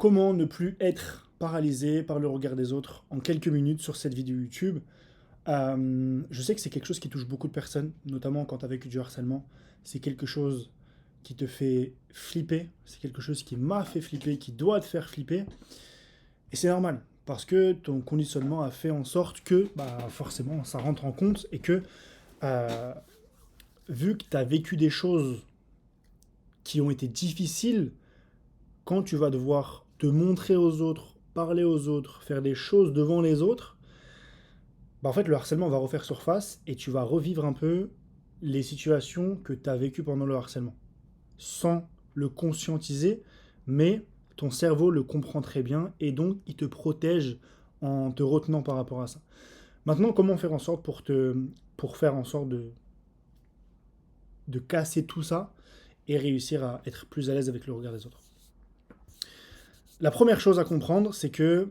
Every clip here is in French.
Comment ne plus être paralysé par le regard des autres en quelques minutes sur cette vidéo YouTube. Je sais que c'est quelque chose qui touche beaucoup de personnes, notamment quand tu as vécu du harcèlement. C'est quelque chose qui te fait flipper, c'est quelque chose qui m'a fait flipper, qui doit te faire flipper. Et c'est normal, parce que ton conditionnement a fait en sorte que, forcément, ça rentre en compte et que, euh, vu que tu as vécu des choses qui ont été difficiles, quand tu vas devoir te montrer aux autres, parler aux autres, faire des choses devant les autres, en fait, le harcèlement va refaire surface et tu vas revivre un peu les situations que tu as vécues pendant le harcèlement. Sans le conscientiser, mais ton cerveau le comprend très bien et donc il te protège en te retenant par rapport à ça. Maintenant, comment faire en sorte pour faire en sorte de casser tout ça et réussir à être plus à l'aise avec le regard des autres. La première chose à comprendre, c'est que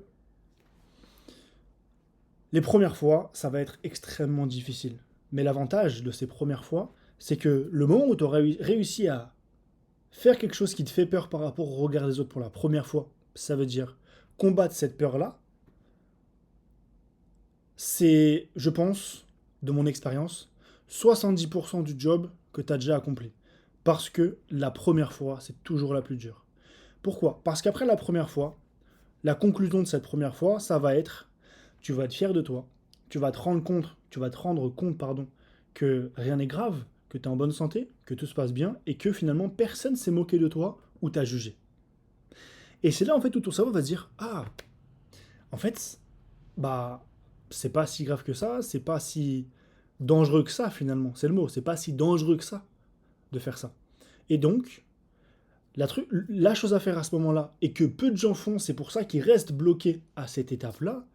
les premières fois, ça va être extrêmement difficile. Mais l'avantage de ces premières fois, c'est que le moment où tu auras réussi à faire quelque chose qui te fait peur par rapport au regard des autres pour la première fois, ça veut dire combattre cette peur-là, c'est, je pense, de mon expérience, 70% du job que tu as déjà accompli. Parce que la première fois, c'est toujours la plus dure. Pourquoi? Parce qu'après la première fois, la conclusion de cette première fois, ça va être, tu vas être fier de toi, tu vas te rendre compte, pardon, que rien n'est grave, que tu es en bonne santé, que tout se passe bien, et que finalement personne s'est moqué de toi ou t'a jugé. Et c'est là en fait où ton cerveau va se dire, ah, en fait, bah, c'est pas si grave que ça, c'est pas si dangereux que ça finalement, c'est le mot, c'est pas si dangereux que ça de faire ça. Et donc, la chose à faire à ce moment-là, et que peu de gens font, c'est pour ça qu'ils restent bloqués à cette étape-là,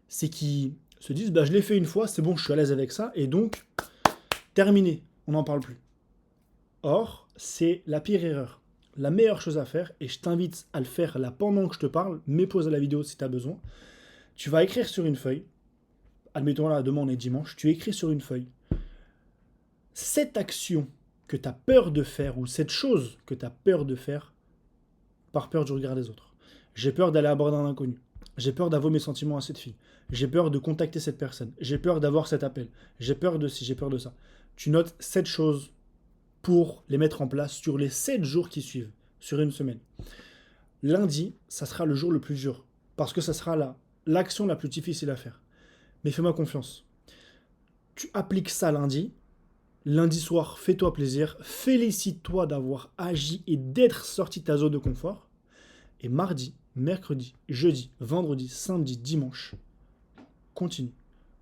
c'est qu'ils se disent bah, je l'ai fait une fois, c'est bon, je suis à l'aise avec ça, et donc, terminé, on n'en parle plus. Or, c'est la pire erreur. La meilleure chose à faire, et je t'invite à le faire là pendant que je te parle, mais pause à la vidéo si tu as besoin, tu vas écrire sur une feuille, admettons là, demain on est dimanche, tu écris sur une feuille, cette action que tu as peur de faire, ou cette chose que tu as peur de faire, par peur du regard des autres. J'ai peur d'aller aborder un inconnu. J'ai peur d'avouer mes sentiments à cette fille. J'ai peur de contacter cette personne. J'ai peur d'avoir cet appel. J'ai peur de ci, j'ai peur de ça. Tu notes 7 choses pour les mettre en place sur les 7 jours qui suivent, sur une semaine. Lundi, ça sera le jour le plus dur, parce que ça sera l'action la plus difficile à faire. Mais fais-moi confiance. Tu appliques ça lundi. Lundi soir, fais-toi plaisir. Félicite-toi d'avoir agi et d'être sorti de ta zone de confort. Et mardi, mercredi, jeudi, vendredi, samedi, dimanche, continue.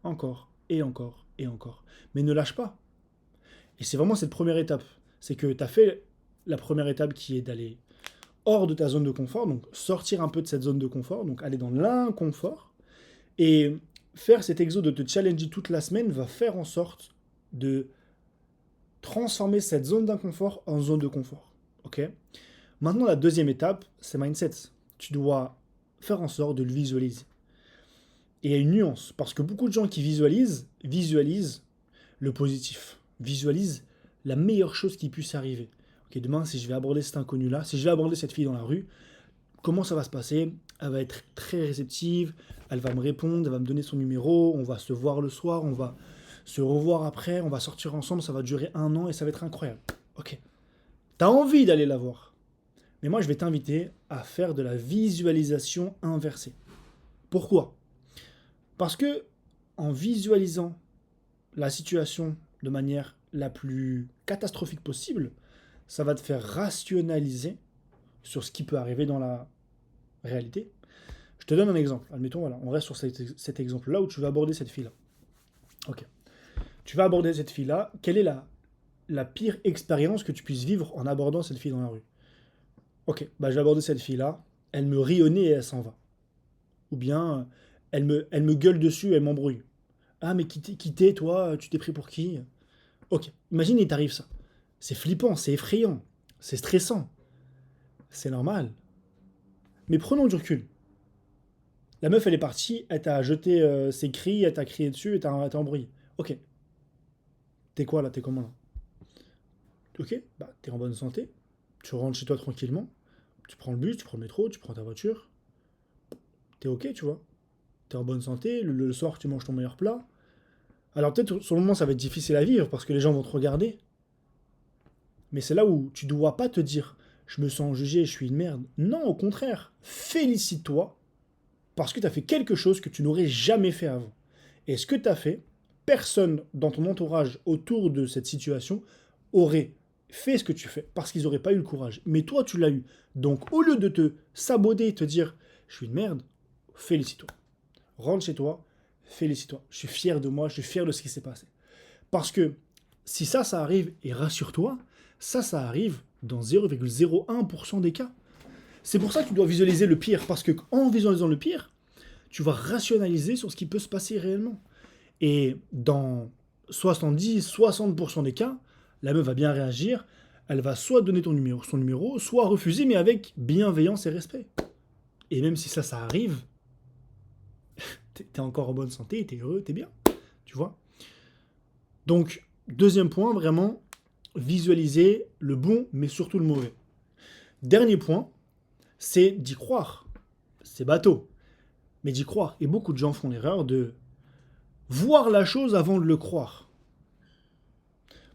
Encore et encore et encore. Mais ne lâche pas. Et c'est vraiment cette première étape. C'est que tu as fait la première étape qui est d'aller hors de ta zone de confort, donc sortir un peu de cette zone de confort, donc aller dans l'inconfort. Et faire cet exo de te challenger toute la semaine va faire en sorte de transformer cette zone d'inconfort en zone de confort. Ok? Maintenant, la deuxième étape, c'est mindset. Tu dois faire en sorte de le visualiser. Et il y a une nuance, parce que beaucoup de gens qui visualisent le positif, visualisent la meilleure chose qui puisse arriver. Ok, demain, si je vais aborder cet inconnu-là, si je vais aborder cette fille dans la rue, comment ça va se passer? Elle va être très réceptive, elle va me répondre, elle va me donner son numéro, on va se voir le soir, on va se revoir après, on va sortir ensemble, ça va durer 1 an et ça va être incroyable. Ok, t'as envie d'aller la voir. Mais moi, je vais t'inviter à faire de la visualisation inversée. Pourquoi? Parce que en visualisant la situation de manière la plus catastrophique possible, ça va te faire rationaliser sur ce qui peut arriver dans la réalité. Je te donne un exemple. Admettons, voilà, on reste sur cet exemple-là où tu vas aborder cette fille-là. Ok. Tu vas aborder cette fille-là. Quelle est la pire expérience que tu puisses vivre en abordant cette fille dans la rue? Ok, bah, je vais aborder cette fille-là. Elle me rit au nez et elle s'en va. Ou bien, elle me gueule dessus, elle m'embrouille. Ah, mais qui t'es, toi? Tu t'es pris pour qui? Ok, imagine, il t'arrive ça. C'est flippant, c'est effrayant, c'est stressant. C'est normal. Mais prenons du recul. La meuf, elle est partie, elle t'a jeté ses cris, elle t'a crié dessus, elle t'a embrouillé. Ok, t'es quoi là? T'es comment là? Ok, bah t'es en bonne santé, tu rentres chez toi tranquillement, Tu prends le bus, tu prends le métro, tu prends ta voiture, t'es ok, tu vois. T'es en bonne santé, le soir tu manges ton meilleur plat. Alors peut-être sur le moment ça va être difficile à vivre parce que les gens vont te regarder, mais c'est là où tu dois pas te dire je me sens jugé, je suis une merde. Non, au contraire, félicite-toi parce que tu as fait quelque chose que tu n'aurais jamais fait avant. Et ce que tu as fait, personne dans ton entourage autour de cette situation aurait fait ce que tu fais parce qu'ils n'auraient pas eu le courage. Mais toi, tu l'as eu. Donc au lieu de te saboter et te dire je suis une merde, félicite-toi. Rentre chez toi, félicite-toi. Je suis fier de moi, je suis fier de ce qui s'est passé. Parce que si ça arrive, et rassure-toi, ça arrive dans 0,01% des cas. C'est pour ça que tu dois visualiser le pire, parce que en visualisant le pire, tu vas rationaliser sur ce qui peut se passer réellement. Et dans 70-60% des cas, la meuf va bien réagir, elle va soit donner son numéro, soit refuser, mais avec bienveillance et respect. Et même si ça arrive, t'es encore en bonne santé, t'es heureux, t'es bien, tu vois. Donc, deuxième point, vraiment, visualiser le bon, mais surtout le mauvais. Dernier point, c'est d'y croire. C'est bateau, mais d'y croire. Et beaucoup de gens font l'erreur de voir la chose avant de le croire.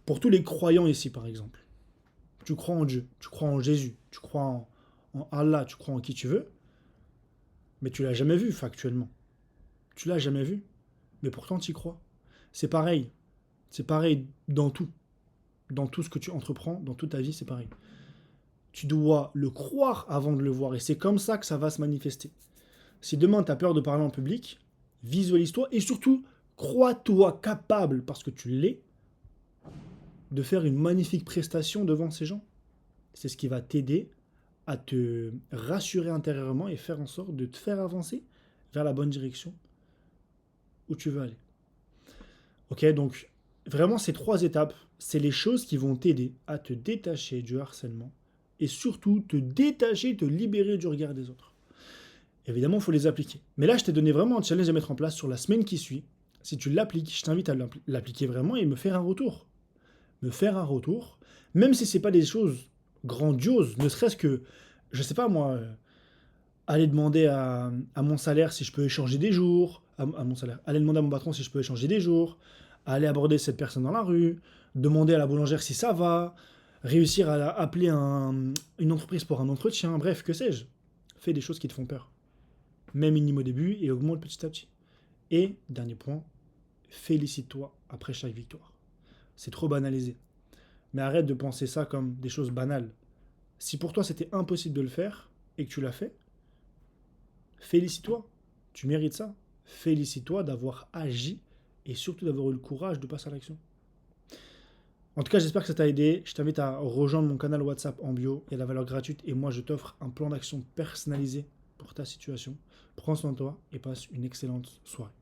Pour tous les croyants ici, par exemple, tu crois en Dieu, tu crois en Jésus, tu crois en Allah, tu crois en qui tu veux, mais tu l'as jamais vu factuellement. Tu l'as jamais vu, mais pourtant tu y crois. C'est pareil. C'est pareil dans tout. Dans tout ce que tu entreprends, dans toute ta vie, c'est pareil. Tu dois le croire avant de le voir. Et c'est comme ça que ça va se manifester. Si demain tu as peur de parler en public, visualise-toi et surtout, crois-toi capable, parce que tu l'es, de faire une magnifique prestation devant ces gens. C'est ce qui va t'aider à te rassurer intérieurement et faire en sorte de te faire avancer vers la bonne direction où tu veux aller. Ok, donc vraiment ces 3 étapes, c'est les choses qui vont t'aider à te détacher du harcèlement et surtout te détacher, te libérer du regard des autres. Évidemment, il faut les appliquer. Mais là, je t'ai donné vraiment un challenge à mettre en place sur la semaine qui suit. Si tu l'appliques, je t'invite à l'appliquer vraiment et me faire un retour. Me faire un retour, même si ce n'est pas des choses grandioses, ne serait-ce que, je ne sais pas moi, aller demander à mon salaire si je peux échanger des jours, à mon salaire, aller demander à mon patron si je peux échanger des jours, aller aborder cette personne dans la rue, demander à la boulangère si ça va, réussir à appeler une entreprise pour un entretien, bref, que sais-je. Fais des choses qui te font peur. Mets minime au début et augmente petit à petit. Et, dernier point, félicite-toi après chaque victoire. C'est trop banalisé. Mais arrête de penser ça comme des choses banales. Si pour toi c'était impossible de le faire et que tu l'as fait, félicite-toi. Tu mérites ça. Félicite-toi d'avoir agi et surtout d'avoir eu le courage de passer à l'action. En tout cas, j'espère que ça t'a aidé. Je t'invite à rejoindre mon canal WhatsApp en bio. Il y a la valeur gratuite et moi, je t'offre un plan d'action personnalisé pour ta situation. Prends soin de toi et passe une excellente soirée.